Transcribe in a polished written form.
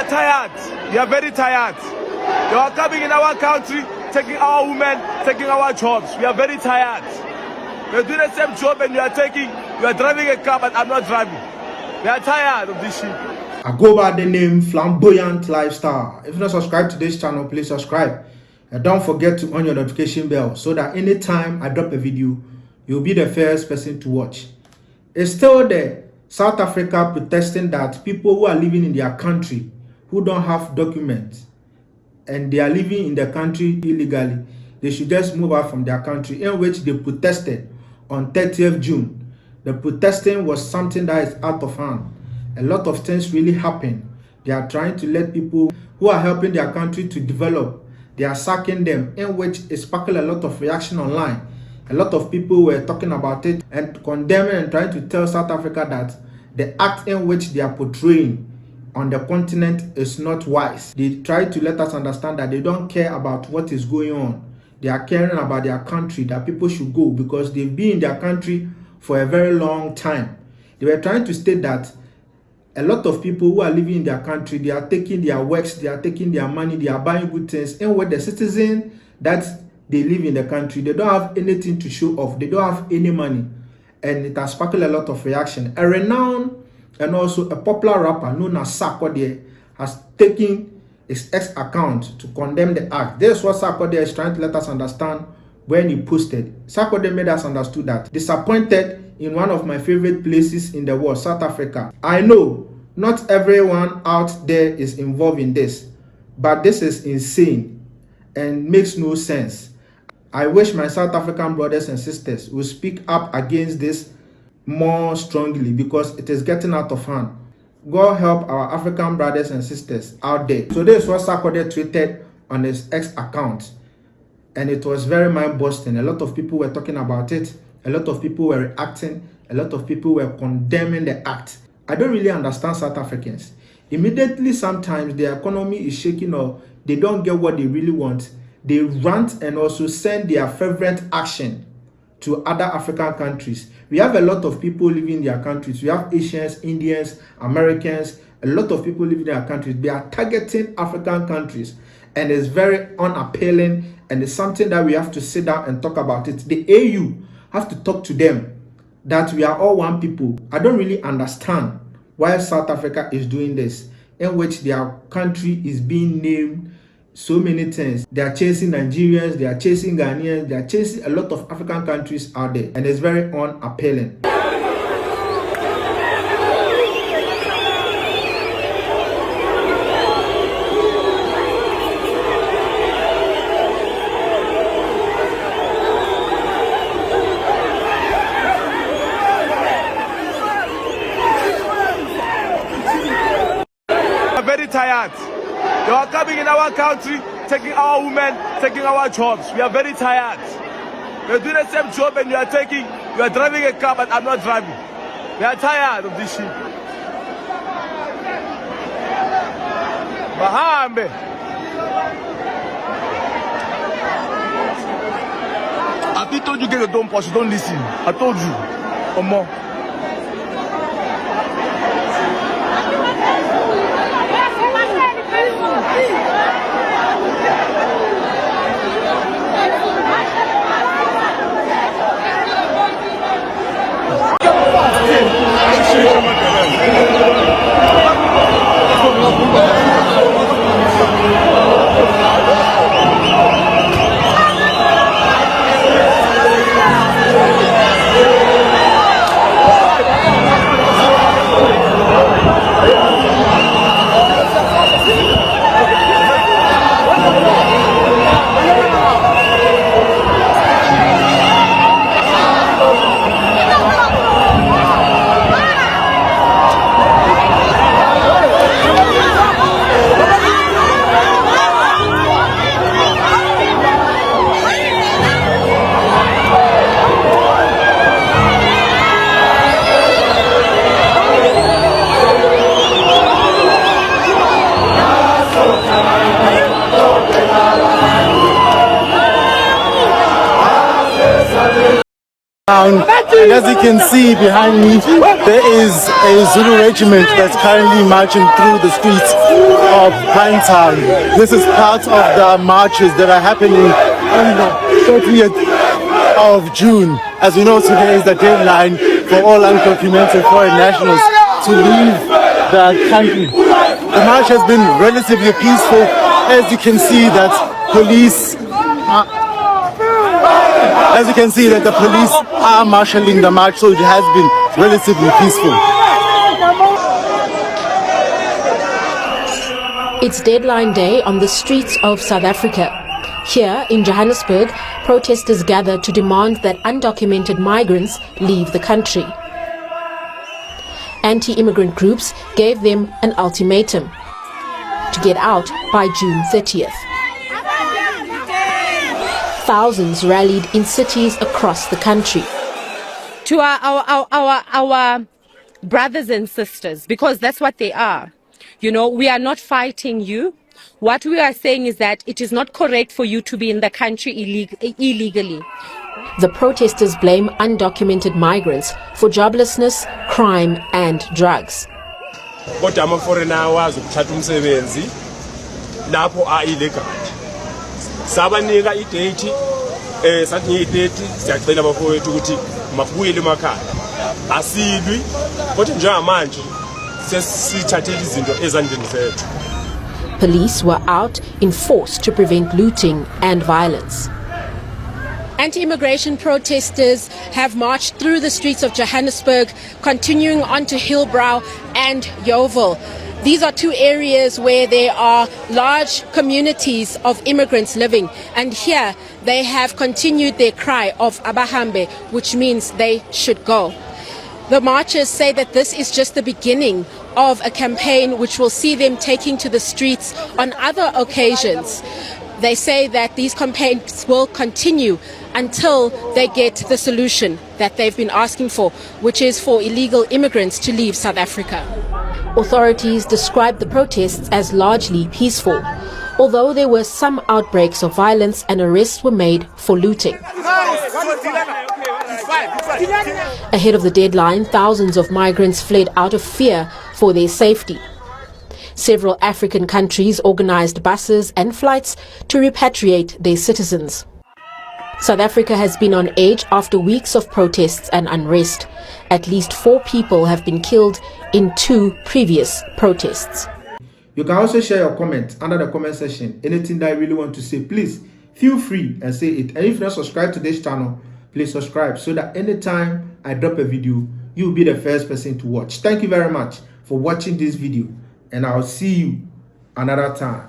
are tired. We are very tired. You are coming in our country, taking our women, taking our jobs. We are very tired. We are doing the same job and you are driving a car, but I'm not driving. We are tired of this shit. I go by the name Flamboyant Lifestyle. If you're not subscribed to this channel, please subscribe. And don't forget to on your notification bell so that anytime I drop a video, you'll be the first person to watch. It's still there. South Africa protesting that people who are living in their country, who don't have documents, and they are living in the country illegally, they should just move out from their country, in which they protested on 30th June. The protesting was something that is out of hand. A lot of things really happen. They are trying to let people who are helping their country to develop, they are sacking them, in which it sparked a lot of reaction online. A lot of people were talking about it and condemning and trying to tell South Africa that the act in which they are portraying on the continent is not wise. They try to let us understand that they don't care about what is going on. They are caring about their country, that people should go because they've been in their country for a very long time. They were trying to state that a lot of people who are living in their country, they are taking their works, they are taking their money, they are buying good things, and with the citizen that they live in the country, they don't have anything to show off, they don't have any money, and it has sparked a lot of reaction. A renowned and also a popular rapper known as Sarkodie has taken his ex account to condemn the act. This is what Sarkodie is trying to let us understand when he posted. Sarkodie made us understood that disappointed in one of my favorite places in the world, South Africa. I know not everyone out there is involved in this, but this is insane and makes no sense. I wish my South African brothers and sisters would speak up against this more strongly because it is getting out of hand. God help our African brothers and sisters out there. So this is what Sarkodie tweeted on his X account, and it was very mind-busting. A lot of people were talking about it. A lot of people were reacting. A lot of people were condemning the act. I don't really understand South Africans. Immediately, sometimes their economy is shaking or they don't get what they really want, they rant and also send their favorite action to other African countries. We have a lot of people living in their countries. We have Asians, Indians, Americans, a lot of people living in their countries. They are targeting African countries, and it's very unappealing, and it's something that we have to sit down and talk about it. The AU have to talk to them that we are all one people. I don't really understand why South Africa is doing this, in which their country is being named so many things. They are chasing Nigerians, they are chasing Ghanaians, they are chasing a lot of African countries out there, and it's very unappealing. We are very tired. You are coming in our country, taking our women, taking our jobs. We are very tired. We are doing the same job and you are driving a car, but I'm not driving. We are tired of this shit. Bahambe. I told you get a don't push, don't listen. I told you. Or more. down, and as you can see behind me, there is a Zulu regiment that's currently marching through the streets of Pinetown. This is part of the marches that are happening on the 30th of June. As we know, today is the deadline for all undocumented foreign nationals to leave the country. The march has been relatively peaceful. As you can see that the police are marshalling the march, so it has been relatively peaceful. It's deadline day on the streets of South Africa. Here in Johannesburg, protesters gather to demand that undocumented migrants leave the country. Anti-immigrant groups gave them an ultimatum: to get out by June 30th. Thousands rallied in cities across the country. To our brothers and sisters, because that's what they are. You know, we are not fighting you. What we are saying is that it is not correct for you to be in the country illegally. The protesters blame undocumented migrants for joblessness, crime and drugs. Kodwa ama-foreigner awazi ukuthatha umsebenzi lapho a-illegal. Sabanika i-date, sathi ngeyi-30 siyacela abafowethu ukuthi mabuyele emakhaya. Asilwi, kodwa njengamanje sesithathela izinto ezandleni zethu. Police were out in force to prevent looting and violence. Anti-immigration protesters have marched through the streets of Johannesburg, continuing on to Hillbrow and Yeoville. These are two areas where there are large communities of immigrants living, and here they have continued their cry of Abahambe, which means they should go. The marchers say that this is just the beginning of a campaign which will see them taking to the streets on other occasions. They say that these campaigns will continue until they get the solution that they've been asking for, which is for illegal immigrants to leave South Africa. Authorities described the protests as largely peaceful, although there were some outbreaks of violence and arrests were made for looting. Ahead of the deadline, thousands of migrants fled out of fear for their safety. Several African countries organized buses and flights to repatriate their citizens. South Africa has been on edge after weeks of protests and unrest. At least 4 people have been killed in 2 previous protests. You can also share your comments under the comment section. Anything that you really want to say, please feel free and say it. And if you're not subscribed to this channel, please subscribe so that anytime I drop a video, you'll be the first person to watch. Thank you very much for watching this video, and I'll see you another time.